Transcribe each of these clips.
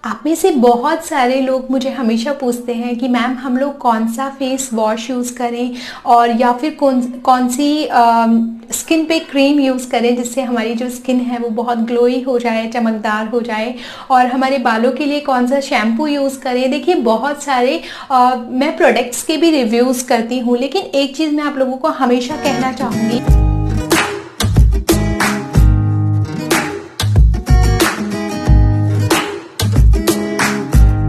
आप में से बहुत सारे लोग मुझे हमेशा पूछते हैं कि मैम हम लोग कौन सा फेस वॉश यूज़ करें और या फिर कौन कौन सी स्किन पे क्रीम यूज़ करें जिससे हमारी जो स्किन है वो बहुत ग्लोई हो जाए, चमकदार हो जाए, और हमारे बालों के लिए कौन सा शैम्पू यूज़ करें। देखिए बहुत सारे मैं प्रोडक्ट्स के भी रिव्यूज़ करती हूँ, लेकिन एक चीज़ मैं आप लोगों को हमेशा कहना चाहूँगी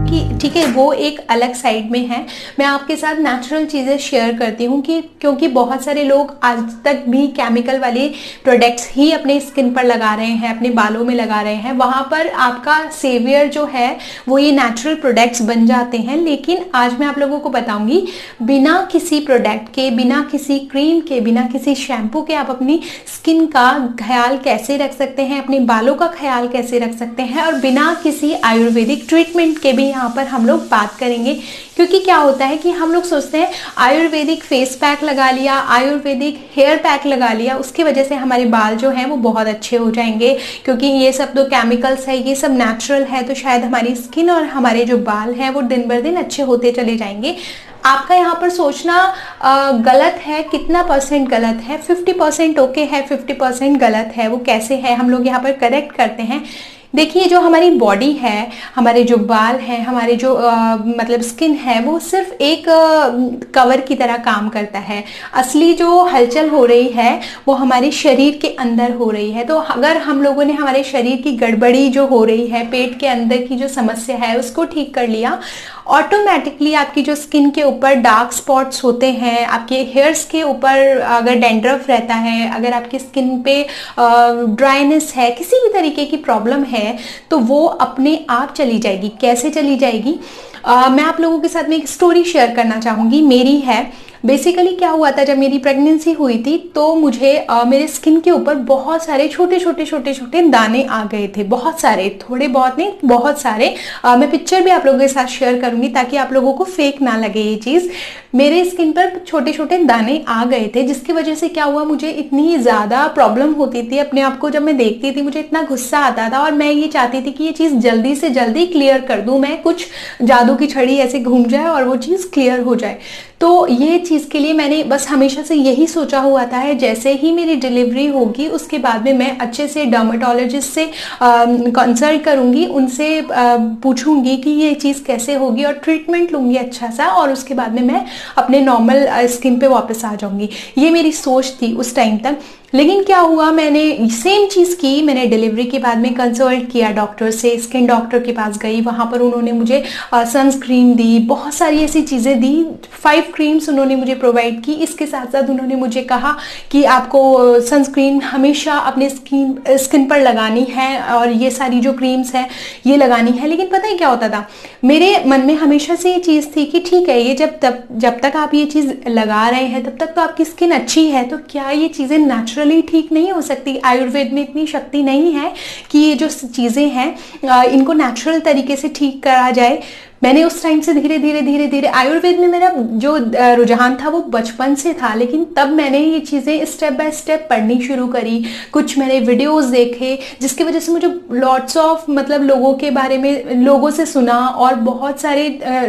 कि ठीक है वो एक अलग साइड में है। मैं आपके साथ नेचुरल चीज़ें शेयर करती हूँ कि क्योंकि बहुत सारे लोग आज तक भी केमिकल वाले प्रोडक्ट्स ही अपने स्किन पर लगा रहे हैं, अपने बालों में लगा रहे हैं। वहाँ पर आपका सेवियर जो है वो ये नेचुरल प्रोडक्ट्स बन जाते हैं। लेकिन आज मैं आप लोगों को बताऊँगी बिना किसी प्रोडक्ट के, बिना किसी क्रीम के, बिना किसी शैम्पू के आप अपनी स्किन का ख्याल कैसे रख सकते हैं, अपने बालों का ख्याल कैसे रख सकते हैं, और बिना किसी आयुर्वेदिक ट्रीटमेंट के भी यहाँ पर हम लोग बात करेंगे। क्योंकि क्या होता है कि हम लोग सोचते हैं आयुर्वेदिक फेस पैक लगा लिया, आयुर्वेदिक हेयर पैक लगा लिया, उसकी वजह से हमारे बाल जो हैं वो बहुत अच्छे हो जाएंगे, क्योंकि ये सब तो केमिकल्स है, ये सब नेचुरल है, तो शायद हमारी स्किन और हमारे जो बाल हैं वो दिन बर दिन अच्छे होते चले जाएंगे। आपका यहाँ पर सोचना गलत है। कितना परसेंट गलत है? 50% ओके है, 50% गलत है। वो कैसे है हम लोग यहाँ पर करेक्ट करते हैं। देखिए जो हमारी बॉडी है, हमारे जो बाल हैं, हमारे जो मतलब स्किन है, वो सिर्फ एक कवर की तरह काम करता है। असली जो हलचल हो रही है वो हमारे शरीर के अंदर हो रही है। तो अगर हम लोगों ने हमारे शरीर की गड़बड़ी जो हो रही है, पेट के अंदर की जो समस्या है उसको ठीक कर लिया, ऑटोमेटिकली आपकी जो स्किन के ऊपर डार्क स्पॉट्स होते हैं, आपके हेयर्स के ऊपर अगर डैंड्रफ रहता है, अगर आपकी स्किन पे ड्राइनेस है, किसी भी तरीके की प्रॉब्लम है, तो वो अपने आप चली जाएगी। कैसे चली जाएगी? मैं आप लोगों के साथ में एक स्टोरी शेयर करना चाहूँगी, मेरी है। बेसिकली क्या हुआ था, जब मेरी प्रेगनेंसी हुई थी तो मुझे मेरे स्किन के ऊपर बहुत सारे छोटे छोटे दाने आ गए थे। बहुत सारे, थोड़े बहुत नहीं, बहुत सारे। मैं पिक्चर भी आप लोगों के साथ शेयर करूंगी ताकि आप लोगों को फेक ना लगे ये चीज़। मेरे स्किन पर छोटे छोटे दाने आ गए थे, जिसकी वजह से क्या हुआ, मुझे इतनी ज़्यादा प्रॉब्लम होती थी अपने आप को। जब मैं देखती थी मुझे इतना गुस्सा आता था और मैं ये चाहती थी कि ये चीज़ जल्दी से जल्दी क्लियर कर दूँ, मैं कुछ जादू की छड़ी ऐसे घूम जाए और वो चीज़ क्लियर हो जाए। तो ये चीज़ के लिए मैंने बस हमेशा से यही सोचा हुआ था है, जैसे ही मेरी डिलीवरी होगी उसके बाद में मैं अच्छे से डर्मेटोलॉजिस्ट से कंसल्ट करूँगी, उनसे पूछूंगी कि ये चीज़ कैसे होगी और ट्रीटमेंट लूँगी अच्छा सा, और उसके बाद में मैं अपने नॉर्मल स्किन पे वापस आ जाऊँगी। ये मेरी सोच थी उस टाइम तक। लेकिन क्या हुआ, मैंने सेम चीज़ की। मैंने डिलीवरी के बाद में कंसल्ट किया डॉक्टर से, स्किन डॉक्टर के पास गई। वहाँ पर उन्होंने मुझे सनस्क्रीन दी, बहुत सारी ऐसी चीज़ें दी। 5 क्रीम्स उन्होंने मुझे प्रोवाइड की। इसके साथ साथ उन्होंने मुझे कहा कि आपको सनस्क्रीन हमेशा अपने स्किन पर लगानी है और ये सारी जो क्रीम्स हैं ये लगानी है। लेकिन पता है क्या होता था, मेरे मन में हमेशा से ये चीज़ थी कि ठीक है, ये जब तक आप ये चीज़ लगा रहे हैं तब तक तो आपकी स्किन अच्छी है, तो क्या ये चीज़ें नेचुरली ठीक नहीं हो सकती? आयुर्वेद में इतनी शक्ति नहीं है कि ये जो चीज़ें हैं इनको नेचुरल तरीके से ठीक करा जाए? मैंने उस टाइम से धीरे धीरे आयुर्वेद में मेरा जो रुझान था वो बचपन से था, लेकिन तब मैंने ये चीज़ें स्टेप बाय स्टेप पढ़नी शुरू करी। कुछ मैंने वीडियोस देखे जिसकी वजह से मुझे लॉट्स ऑफ मतलब लोगों के बारे में, लोगों से सुना और बहुत सारे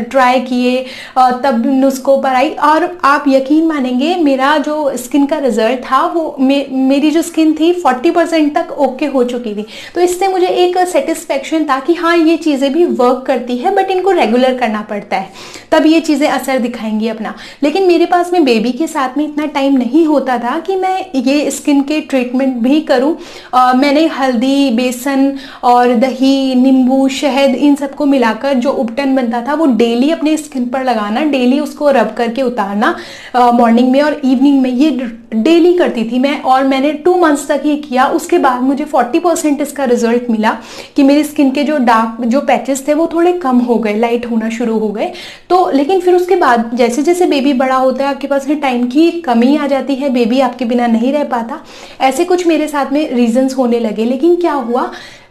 ट्राई किए, तब नुस्खों पर आई। और आप यकीन मानेंगे, मेरा जो स्किन का रिजल्ट था वो मेरी जो स्किन थी 40% तक ओके हो चुकी थी। तो इससे मुझे एक सेटिस्फेक्शन था कि हाँ ये चीज़ें भी वर्क करती है, बट इनको रेगुलर करना पड़ता है, तब ये चीज़ें असर दिखाएंगी अपना। लेकिन मेरे पास में बेबी के साथ में इतना टाइम नहीं होता था कि मैं ये स्किन के ट्रीटमेंट भी करूं। मैंने हल्दी, बेसन और दही, नींबू, शहद, इन सबको मिलाकर जो उपटन बनता था वो डेली अपने स्किन पर लगाना, डेली उसको रब करके उतारना मॉर्निंग में और इवनिंग में, ये डेली करती थी मैं। और मैंने 2 मंथ्स तक ये किया। उसके बाद मुझे 40% इसका रिजल्ट मिला कि मेरी स्किन के जो डार्क जो पैचेस थे वो थोड़े कम हो गए, लाइट होना शुरू हो गए। तो लेकिन फिर उसके बाद जैसे जैसे बेबी बड़ा होता है आपके पास में टाइम की कमी आ जाती है, बेबी आपके बिना नहीं रह पाता। ऐसे कुछ मेरे साथ में रीजंस होने लगे। लेकिन क्या हुआ,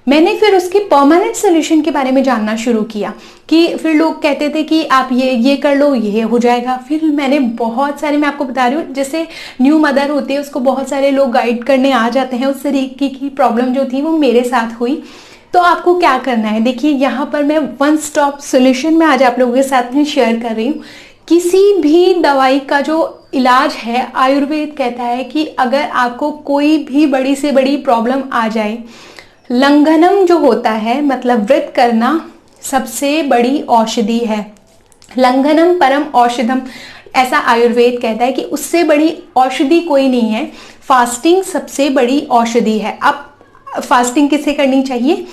मैंने फिर उसके परमानेंट सोल्यूशन के बारे में जानना शुरू किया कि फिर लोग कहते थे कि आप ये कर लो, ये हो जाएगा। फिर मैंने बहुत सारे, मैं आपको बता रही हूँ, जैसे न्यू मदर होती है उसको बहुत सारे लोग गाइड करने आ जाते हैं, उस तरीके की प्रॉब्लम जो थी वो मेरे साथ हुई। तो आपको क्या करना है, देखिए यहाँ पर मैं वन स्टॉप सॉल्यूशन में आज आप लोगों के साथ में शेयर कर रही हूँ। किसी भी दवाई का जो इलाज है, आयुर्वेद कहता है कि अगर आपको कोई भी बड़ी से बड़ी प्रॉब्लम आ जाए, लंघनम जो होता है मतलब व्रत करना सबसे बड़ी औषधि है। लंघनम परम औषधम, ऐसा आयुर्वेद कहता है कि उससे बड़ी औषधि कोई नहीं है। फास्टिंग सबसे बड़ी औषधि है। अब फास्टिंग किसे करनी चाहिए?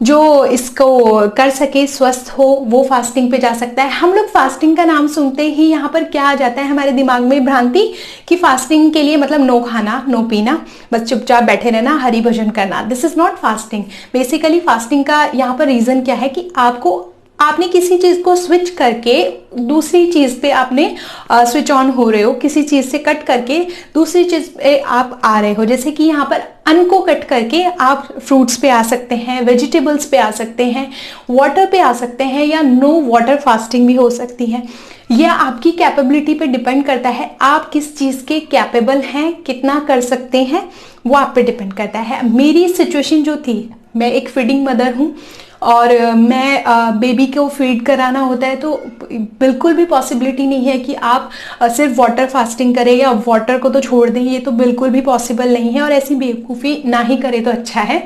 जो इसको कर सके, स्वस्थ हो, वो फास्टिंग पे जा सकता है। हम लोग फास्टिंग का नाम सुनते ही यहाँ पर क्या आ जाता है हमारे दिमाग में भ्रांति कि फास्टिंग के लिए मतलब नो खाना, नो पीना, बस चुपचाप बैठे रहना, हरि भजन करना। This is not fasting. Basically fasting का यहाँ पर रीजन क्या है कि आपने किसी चीज को स्विच करके दूसरी चीज पे आपने स्विच ऑन हो रहे हो, किसी चीज से कट करके दूसरी चीज पे आप आ रहे हो। जैसे कि यहाँ पर अन्न को कट करके आप फ्रूट्स पे आ सकते हैं, वेजिटेबल्स पे आ सकते हैं, वाटर पे आ सकते हैं, या नो वाटर फास्टिंग भी हो सकती है। यह आपकी कैपेबिलिटी पे डिपेंड करता है, आप किस चीज के कैपेबल हैं, कितना कर सकते हैं, वो आप पे डिपेंड करता है। मेरी सिचुएशन जो थी, मैं एक फीडिंग मदर हूँ और मैं बेबी को फीड कराना होता है, तो बिल्कुल भी पॉसिबिलिटी नहीं है कि आप सिर्फ वाटर फास्टिंग करें या वाटर को तो छोड़ दें, ये तो बिल्कुल भी पॉसिबल नहीं है और ऐसी बेवकूफ़ी ना ही करें तो अच्छा है।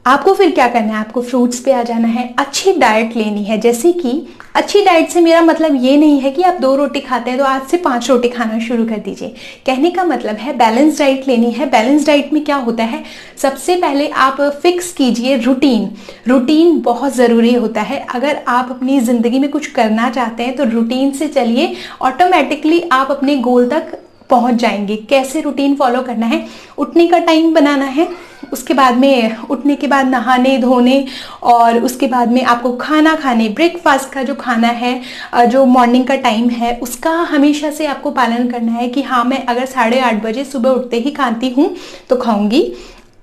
आपको फिर क्या करना है, आपको फ्रूट्स पे आ जाना है, अच्छी डाइट लेनी है। जैसे कि अच्छी डाइट से मेरा मतलब ये नहीं है कि आप 2 रोटी खाते हैं तो आज से 5 रोटी खाना शुरू कर दीजिए। कहने का मतलब है बैलेंस डाइट लेनी है। बैलेंस डाइट में क्या होता है, सबसे पहले आप फिक्स कीजिए रूटीन। रूटीन बहुत ज़रूरी होता है। अगर आप अपनी ज़िंदगी में कुछ करना चाहते हैं तो रूटीन से चलिए, ऑटोमेटिकली आप अपने गोल तक पहुंच जाएंगे। कैसे रूटीन फॉलो करना है, उठने का टाइम बनाना है, उसके बाद में उठने के बाद नहाने धोने, और उसके बाद में आपको खाना खाने, ब्रेकफास्ट का जो खाना है, जो मॉर्निंग का टाइम है, उसका हमेशा से आपको पालन करना है कि हाँ मैं अगर 8:30 बजे सुबह उठते ही खाती हूँ तो खाऊंगी,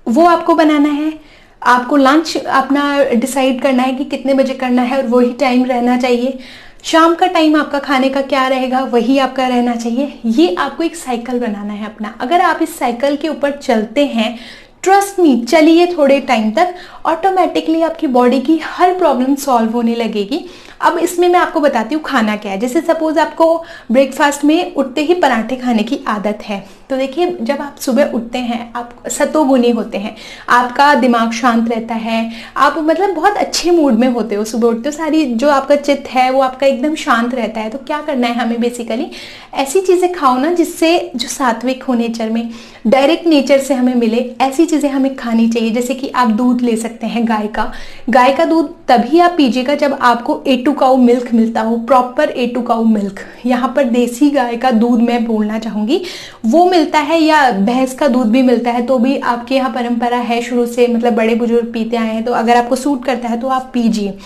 वो आपको बनाना है। आपको लंच अपना डिसाइड करना है कि कितने बजे करना है और वही टाइम रहना चाहिए। शाम का टाइम आपका खाने का क्या रहेगा, वही आपका रहना चाहिए। ये आपको एक साइकिल बनाना है अपना। अगर आप इस साइकिल के ऊपर चलते हैं, ट्रस्ट मी, चलिए थोड़े टाइम तक, ऑटोमेटिकली आपकी बॉडी की हर प्रॉब्लम सॉल्व होने लगेगी। अब इसमें मैं आपको बताती हूँ खाना क्या है। जैसे सपोज आपको ब्रेकफास्ट में उठते ही पराठे खाने की आदत है, तो देखिए जब आप सुबह उठते हैं आप सतोगुनी होते हैं, आपका दिमाग शांत रहता है, आप मतलब बहुत अच्छे मूड में होते हो, सुबह उठते हो सारी जो आपका चित्त है वो आपका एकदम शांत रहता है। तो क्या करना है हमें, बेसिकली ऐसी चीज़ें खाओ ना जिससे जो सात्विक हो नेचर में, डायरेक्ट नेचर से हमें मिले, ऐसी चीज़ें हमें खानी चाहिए। जैसे कि आप दूध ले सकते हैं गाय का दूध तभी आप पीजिएगा जब आपको A2 काऊ मिल्क मिलता हो, प्रॉपर A2 काऊ मिल्क। यहाँ पर देसी गाय का दूध मैं बोलना चाहूँगी, वो मिलता है, या भैंस का दूध भी मिलता है, तो भी आपके यहाँ परंपरा है शुरू से, मतलब बड़े बुजुर्ग पीते आए हैं, तो अगर आपको सूट करता है तो आप पीजिए।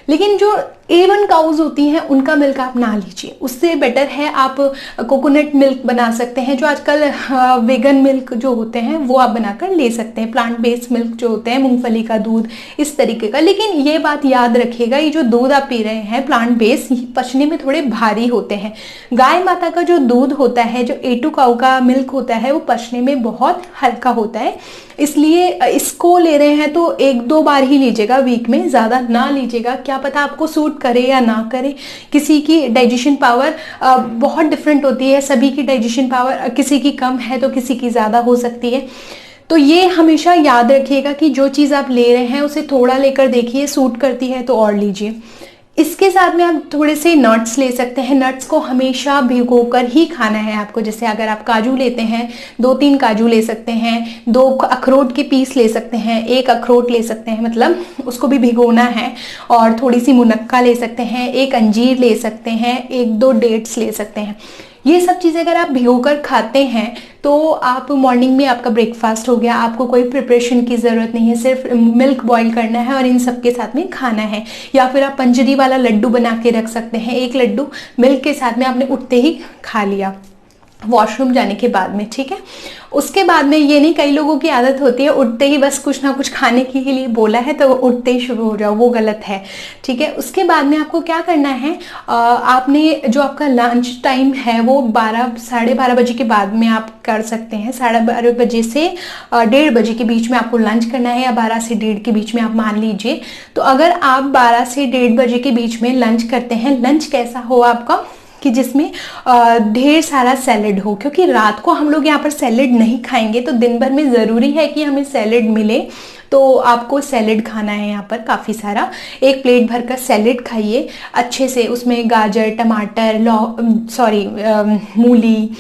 लेकिन जो A1 काउज होती हैं उनका मिल्क आप ना लीजिए, उससे बेटर है आप कोकोनट मिल्क बना सकते हैं। जो आजकल वेगन मिल्क जो होते हैं वो आप बनाकर ले सकते हैं, प्लांट बेस्ड मिल्क जो होते हैं, मूंगफली का दूध, इस तरीके का। लेकिन ये बात याद रखिएगा, ये जो दूध आप पी रहे हैं प्लांट बेस्ड, पचने में थोड़े भारी होते हैं। गाय माता का जो दूध होता है, जो A2 काऊ का मिल्क होता है, वो पचने में बहुत हल्का होता है। इसलिए इसको ले रहे हैं तो 1-2 बार ही लीजिएगा वीक में, ज़्यादा ना लीजिएगा। क्या पता आपको सूट करे या ना करे। किसी की डाइजेशन पावर बहुत डिफरेंट होती है, सभी की डाइजेशन पावर किसी की कम है तो किसी की ज़्यादा हो सकती है। तो ये हमेशा याद रखिएगा कि जो चीज़ आप ले रहे हैं उसे थोड़ा लेकर देखिए, सूट करती है तो और लीजिए। इसके साथ में आप थोड़े से नट्स ले सकते हैं। नट्स को हमेशा भिगोकर ही खाना है आपको। जैसे अगर आप काजू लेते हैं, 2-3 काजू ले सकते हैं, 2 अखरोट के पीस ले सकते हैं, 1 अखरोट ले सकते हैं, मतलब उसको भी भिगोना है। और थोड़ी सी मुनक्का ले सकते हैं, 1 अंजीर ले सकते हैं, 1-2 डेट्स ले सकते हैं। ये सब चीज़ें अगर आप भिगोकर खाते हैं तो आप मॉर्निंग में आपका ब्रेकफास्ट हो गया। आपको कोई प्रिपरेशन की ज़रूरत नहीं है, सिर्फ मिल्क बॉईल करना है और इन सब के साथ में खाना है। या फिर आप पंजरी वाला लड्डू बना के रख सकते हैं, 1 लड्डू मिल्क के साथ में आपने उठते ही खा लिया। वॉशरूम जाने के बाद में, ठीक है। उसके बाद में ये नहीं, कई लोगों की आदत होती है उठते ही बस कुछ ना कुछ खाने के लिए बोला है तो उठते ही शुरू हो जाओ, वो गलत है, ठीक है। उसके बाद में आपको क्या करना है, आपने जो आपका लंच टाइम है वो 12 साढ़े 12 बजे के बाद में आप कर सकते हैं। 12:30 बजे से 1:30 बजे के बीच में आपको लंच करना है, या 12 से 1:30 के बीच में आप मान लीजिए। तो अगर आप 12 से 1:30 बजे के बीच में लंच करते हैं, लंच कैसा हो आपका कि जिसमें ढेर सारा सैलेड हो, क्योंकि रात को हम लोग यहाँ पर सैलेड नहीं खाएंगे, तो दिन भर में ज़रूरी है कि हमें सैलेड मिले। तो आपको सैलेड खाना है यहाँ पर काफ़ी सारा, 1 प्लेट भर का सैलेड खाइए अच्छे से। उसमें गाजर, टमाटर, मूली,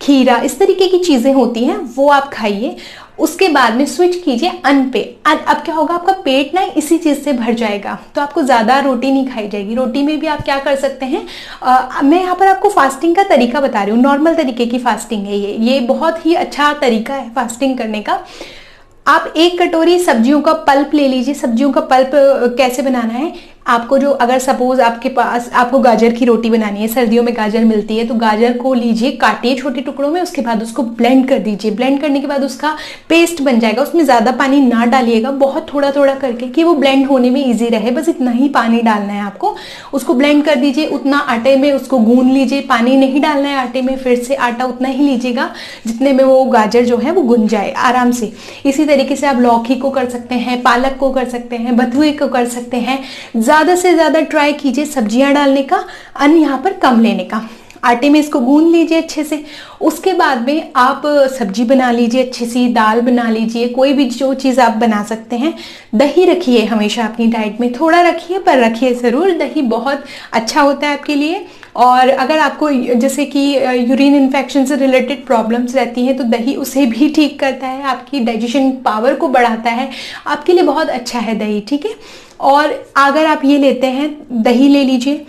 खीरा, इस तरीके की चीज़ें होती हैं, वो आप खाइए। उसके बाद में स्विच कीजिए अन्न पे। अब क्या होगा, आपका पेट ना इसी चीज़ से भर जाएगा, तो आपको ज़्यादा रोटी नहीं खाई जाएगी। रोटी में भी आप क्या कर सकते हैं, मैं यहाँ पर आपको फास्टिंग का तरीका बता रही हूँ, नॉर्मल तरीके की फास्टिंग है ये बहुत ही अच्छा तरीका है फास्टिंग करने का। आप 1 कटोरी सब्जियों का पल्प ले लीजिए। सब्जियों का पल्प कैसे बनाना है, आपको जो अगर सपोज आपके पास आपको गाजर की रोटी बनानी है, सर्दियों में गाजर मिलती है, तो गाजर को लीजिए, काटिए छोटे टुकड़ों में, उसके बाद उसको ब्लेंड कर दीजिए। ब्लेंड करने के बाद उसका पेस्ट बन जाएगा। उसमें ज़्यादा पानी ना डालिएगा, बहुत थोड़ा थोड़ा करके, कि वो ब्लेंड होने में ईजी रहे, बस इतना ही पानी डालना है आपको। उसको ब्लेंड कर दीजिए, उतना आटे में उसको गूंद लीजिए, पानी नहीं डालना है आटे में, फिर से आटा उतना ही लीजिएगा जितने में वो गाजर जो है वो गुंज जाए आराम से। इसी तरीके से आप लौकी को कर सकते हैं, पालक को कर सकते हैं, बथुए को कर सकते हैं। ज़्यादा से ज़्यादा ट्राई कीजिए सब्जियां डालने का, अन्न यहाँ पर कम लेने का। आटे में इसको गूंद लीजिए अच्छे से। उसके बाद में आप सब्जी बना लीजिए अच्छी सी, दाल बना लीजिए, कोई भी जो चीज़ आप बना सकते हैं। दही रखिए हमेशा अपनी डाइट में, थोड़ा रखिए पर रखिए ज़रूर। दही बहुत अच्छा होता है आपके लिए। और अगर आपको जैसे कि यूरिन इन्फेक्शन से रिलेटेड प्रॉब्लम्स रहती हैं, तो दही उसे भी ठीक करता है, आपकी डाइजेशन पावर को बढ़ाता है, आपके लिए बहुत अच्छा है दही, ठीक है। और अगर आप ये लेते हैं, दही ले लीजिए,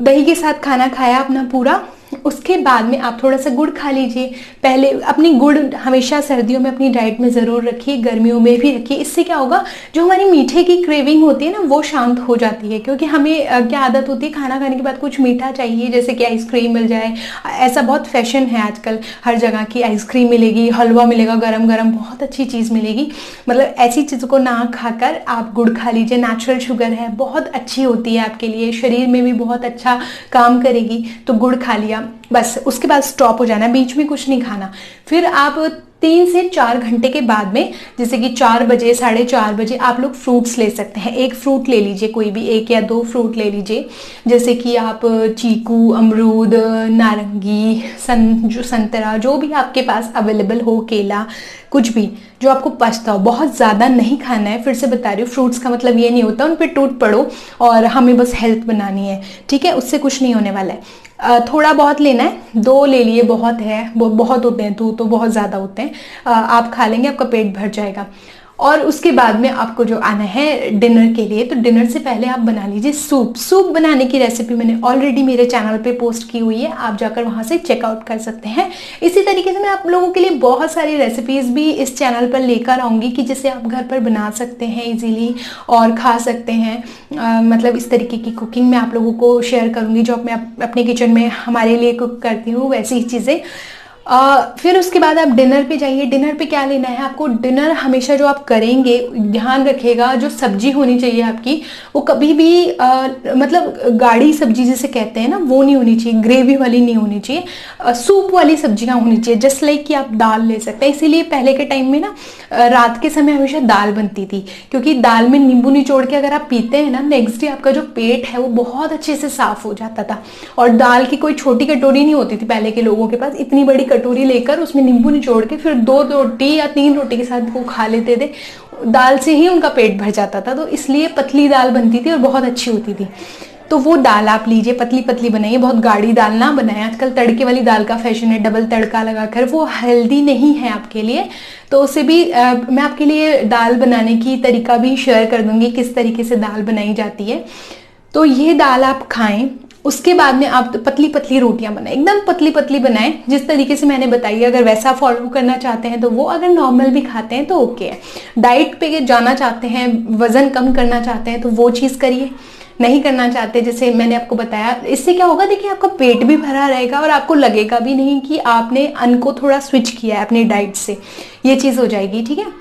दही के साथ खाना खाया अपना पूरा, उसके बाद में आप थोड़ा सा गुड़ खा लीजिए। पहले अपनी गुड़ हमेशा सर्दियों में अपनी डाइट में ज़रूर रखिए, गर्मियों में भी रखिए। इससे क्या होगा, जो हमारी मीठे की क्रेविंग होती है ना, वो शांत हो जाती है। क्योंकि हमें क्या आदत होती है, खाना खाने के बाद कुछ मीठा चाहिए, जैसे कि आइसक्रीम मिल जाए। ऐसा बहुत फैशन है आजकल, हर जगह की आइसक्रीम मिलेगी, हलवा मिलेगा गरम गरम, बहुत अच्छी चीज़ मिलेगी। मतलब ऐसी चीज़ों को ना खाकर आप गुड़ खा लीजिए, नेचुरल शुगर है, बहुत अच्छी होती है आपके लिए, शरीर में भी बहुत अच्छा काम करेगी। तो गुड़ खा लिया, बस उसके बाद स्टॉप हो जाना, बीच में कुछ नहीं खाना। फिर आप 3 से 4 घंटे के बाद में, जैसे कि 4 बजे 4:30 बजे आप लोग फ्रूट्स ले सकते हैं। 1 फ्रूट ले लीजिए, कोई भी 1 या 2 फ्रूट ले लीजिए, जैसे कि आप चीकू, अमरूद, नारंगी, संतरा, जो भी आपके पास अवेलेबल हो, केला, कुछ भी जो आपको पचता हो। बहुत ज़्यादा नहीं खाना है, फिर से बता रही हूँ, फ्रूट्स का मतलब ये नहीं होता उन पर टूट पड़ो और हमें बस हेल्थ बनानी है, ठीक है, उससे कुछ नहीं होने वाला है। थोड़ा बहुत लेना है, 2 ले लिए बहुत है, बहुत होते हैं, 2 तो बहुत ज़्यादा होते हैं। आप खा लेंगे, आपका पेट भर जाएगा। और उसके बाद में आपको जो आना है डिनर के लिए, तो डिनर से पहले आप बना लीजिए सूप। सूप बनाने की रेसिपी मैंने ऑलरेडी मेरे चैनल पे पोस्ट की हुई है, आप जाकर वहाँ से चेकआउट कर सकते हैं। इसी तरीके से मैं आप लोगों के लिए बहुत सारी रेसिपीज़ भी इस चैनल पर लेकर आऊँगी कि जिसे आप घर पर बना सकते हैं इजीली और खा सकते हैं। मतलब इस तरीके की कुकिंग मैं आप लोगों को शेयर करूँगी, जो मैं अपने किचन में हमारे लिए कुक करती हूँ, वैसी ही चीज़ें। फिर उसके बाद आप डिनर पे जाइए। डिनर पे क्या लेना है आपको, डिनर हमेशा जो आप करेंगे ध्यान रखिएगा, जो सब्जी होनी चाहिए आपकी वो कभी भी मतलब गाढ़ी सब्जी जिसे कहते हैं ना, वो नहीं होनी चाहिए, ग्रेवी वाली नहीं होनी चाहिए, सूप वाली सब्जियां होनी चाहिए। जस्ट लाइक कि आप दाल ले सकते हैं। इसीलिए पहले के टाइम में ना रात के समय हमेशा दाल बनती थी, क्योंकि दाल में नींबू निचोड़ के अगर आप पीते हैं ना, नेक्स्ट डे आपका जो पेट है वो बहुत अच्छे से साफ हो जाता था। और दाल की कोई छोटी कटोरी नहीं होती थी पहले के लोगों के पास, इतनी बड़ी कटोरी लेकर उसमें नींबू निचोड़ के फिर 2 रोटी या 3 रोटी के साथ वो खा लेते थे। दाल से ही उनका पेट भर जाता था, तो इसलिए पतली दाल बनती थी और बहुत अच्छी होती थी। तो वो दाल आप लीजिए, पतली पतली बनाइए, बहुत गाढ़ी दाल ना बनाएं। आजकल तड़के वाली दाल का फैशन है, डबल तड़का लगाकर, वो हेल्दी नहीं है आपके लिए। तो उसे भी मैं आपके लिए दाल बनाने की तरीका भी शेयर कर दूंगी, किस तरीके से दाल बनाई जाती है। तो ये दाल आप खाएं। उसके बाद में आप पतली पतली रोटियां बनाएं, एकदम पतली पतली बनाएं, जिस तरीके से मैंने बताई। अगर वैसा फॉलो करना चाहते हैं तो वो, अगर नॉर्मल भी खाते हैं तो ओके है। डाइट पे जाना चाहते हैं, वजन कम करना चाहते हैं तो वो चीज़ करिए, नहीं करना चाहते, जैसे मैंने आपको बताया, इससे क्या होगा, देखिए आपका पेट भी भरा रहेगा और आपको लगेगा भी नहीं कि आपने अन्न को थोड़ा स्विच किया है अपनी डाइट से, ये चीज़ हो जाएगी, ठीक है।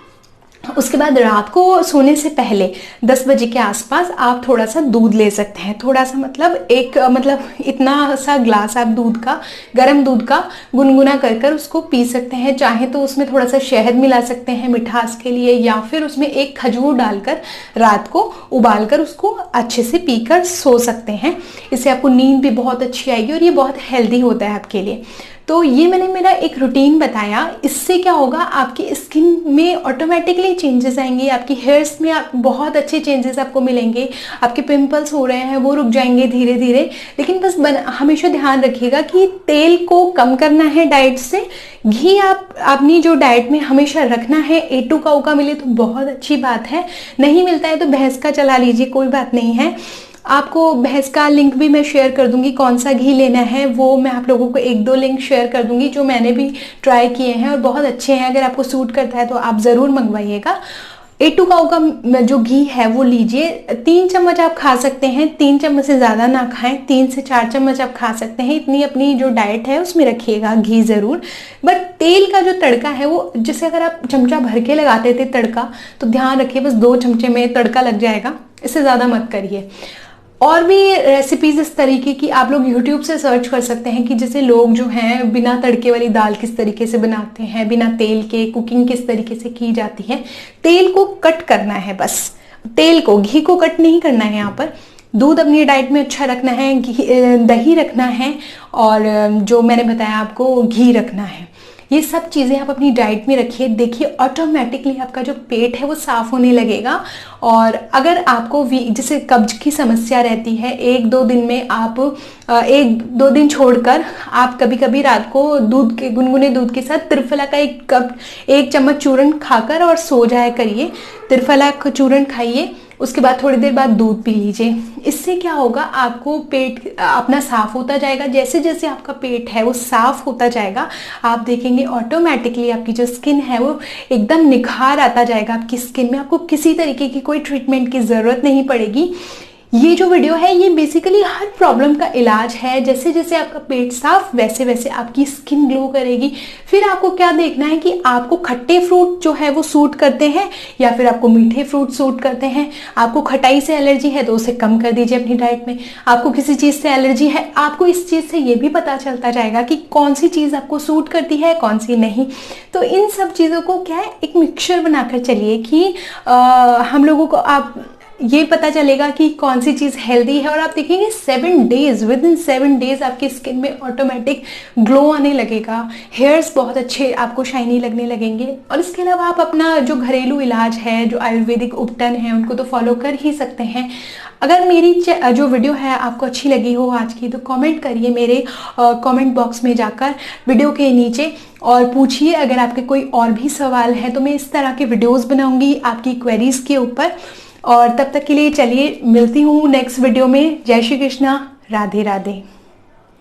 उसके बाद रात को सोने से पहले 10 बजे के आसपास आप थोड़ा सा दूध ले सकते हैं, थोड़ा सा मतलब इतना सा ग्लास आप दूध का, गर्म दूध का गुनगुना कर कर उसको पी सकते हैं। चाहे तो उसमें थोड़ा सा शहद मिला सकते हैं मिठास के लिए, या फिर उसमें एक खजूर डालकर रात को उबाल कर उसको अच्छे से पीकर सो सकते हैं। इससे आपको नींद भी बहुत अच्छी आएगी और ये बहुत हेल्दी होता है आपके लिए। तो ये मैंने मेरा एक रूटीन बताया, इससे क्या होगा, आपकी स्किन में ऑटोमेटिकली चेंजेस आएंगे, आपकी हेयर्स में बहुत अच्छे चेंजेस आपको मिलेंगे, आपके पिंपल्स हो रहे हैं वो रुक जाएंगे धीरे धीरे। लेकिन बस हमेशा ध्यान रखिएगा कि तेल को कम करना है डाइट से, घी आप अपनी जो डाइट में हमेशा रखना है। A2 का ओका मिले तो बहुत अच्छी बात है, नहीं मिलता है तो भैंस का चला लीजिए, कोई बात नहीं है। आपको भैंस का लिंक भी मैं शेयर कर दूंगी, कौन सा घी लेना है वो मैं आप लोगों को 1-2 लिंक शेयर कर दूंगी जो मैंने भी ट्राई किए हैं और बहुत अच्छे हैं। अगर आपको सूट करता है तो आप ज़रूर मंगवाइएगा। A2 का जो घी है वो लीजिए, 3 चम्मच आप खा सकते हैं, 3 चम्मच से ज़्यादा ना खाएं, 3 से 4 चम्मच आप खा सकते हैं, इतनी अपनी जो डाइट है उसमें रखिएगा घी ज़रूर। बट तेल का जो तड़का है वो, जैसे अगर आप चमचा भर के लगाते थे तड़का, तो ध्यान रखिए बस 2 चमचे में तड़का लग जाएगा, इससे ज़्यादा मत करिए। और भी रेसिपीज इस तरीके की आप लोग YouTube से सर्च कर सकते हैं कि जैसे लोग जो हैं बिना तड़के वाली दाल किस तरीके से बनाते हैं, बिना तेल के कुकिंग किस तरीके से की जाती है। तेल को कट करना है, बस तेल को, घी को कट नहीं करना है। यहाँ पर दूध अपनी डाइट में अच्छा रखना है, दही रखना है, और जो मैंने बताया आपको घी रखना है। ये सब चीज़ें आप अपनी डाइट में रखिए, देखिए ऑटोमेटिकली आपका जो पेट है वो साफ होने लगेगा। और अगर आपको जैसे कब्ज की समस्या रहती है, 1-2 दिन में आप 1-2 दिन छोड़कर आप कभी कभी रात को गुनगुने दूध के साथ त्रिफला का 1 चम्मच चूर्ण खाकर और सो जाया करिए। त्रिफला का चूर्ण खाइए, उसके बाद थोड़ी देर बाद दूध पी लीजिए। इससे क्या होगा, आपको पेट अपना साफ होता जाएगा। जैसे जैसे आपका पेट है वो साफ होता जाएगा, आप देखेंगे ऑटोमेटिकली आपकी जो स्किन है वो एकदम निखार आता जाएगा आपकी स्किन में। आपको किसी तरीके की कोई ट्रीटमेंट की ज़रूरत नहीं पड़ेगी। ये जो वीडियो है ये बेसिकली हर प्रॉब्लम का इलाज है। जैसे जैसे आपका पेट साफ, वैसे वैसे आपकी स्किन ग्लो करेगी। फिर आपको क्या देखना है कि आपको खट्टे फ्रूट जो है वो सूट करते हैं या फिर आपको मीठे फ्रूट सूट करते हैं। आपको खटाई से एलर्जी है तो उसे कम कर दीजिए अपनी डाइट में। आपको किसी चीज़ से एलर्जी है, आपको इस चीज़ से ये भी पता चलता जाएगा कि कौन सी चीज़ आपको सूट करती है, कौन सी नहीं। तो इन सब चीज़ों को क्या है, एक मिक्सचर बनाकर चलिए कि हम लोगों को आप ये पता चलेगा कि कौन सी चीज़ हेल्दी है। और आप देखेंगे 7 डेज, विदिन 7 डेज आपकी स्किन में ऑटोमेटिक ग्लो आने लगेगा, हेयर्स बहुत अच्छे आपको शाइनी लगने लगेंगे। और इसके अलावा आप अपना जो घरेलू इलाज है, जो आयुर्वेदिक उपटन है, उनको तो फॉलो कर ही सकते हैं। अगर मेरी जो वीडियो है आपको अच्छी लगी हो आज की, तो कमेंट करिए मेरे कमेंट बॉक्स में जाकर वीडियो के नीचे और पूछिए। अगर आपके कोई और भी सवाल है तो मैं इस तरह के वीडियोज़ बनाऊँगी आपकी क्वेरीज़ के ऊपर। और तब तक के लिए चलिए मिलती हूँ नेक्स्ट वीडियो में। जय श्री कृष्णा, राधे राधे।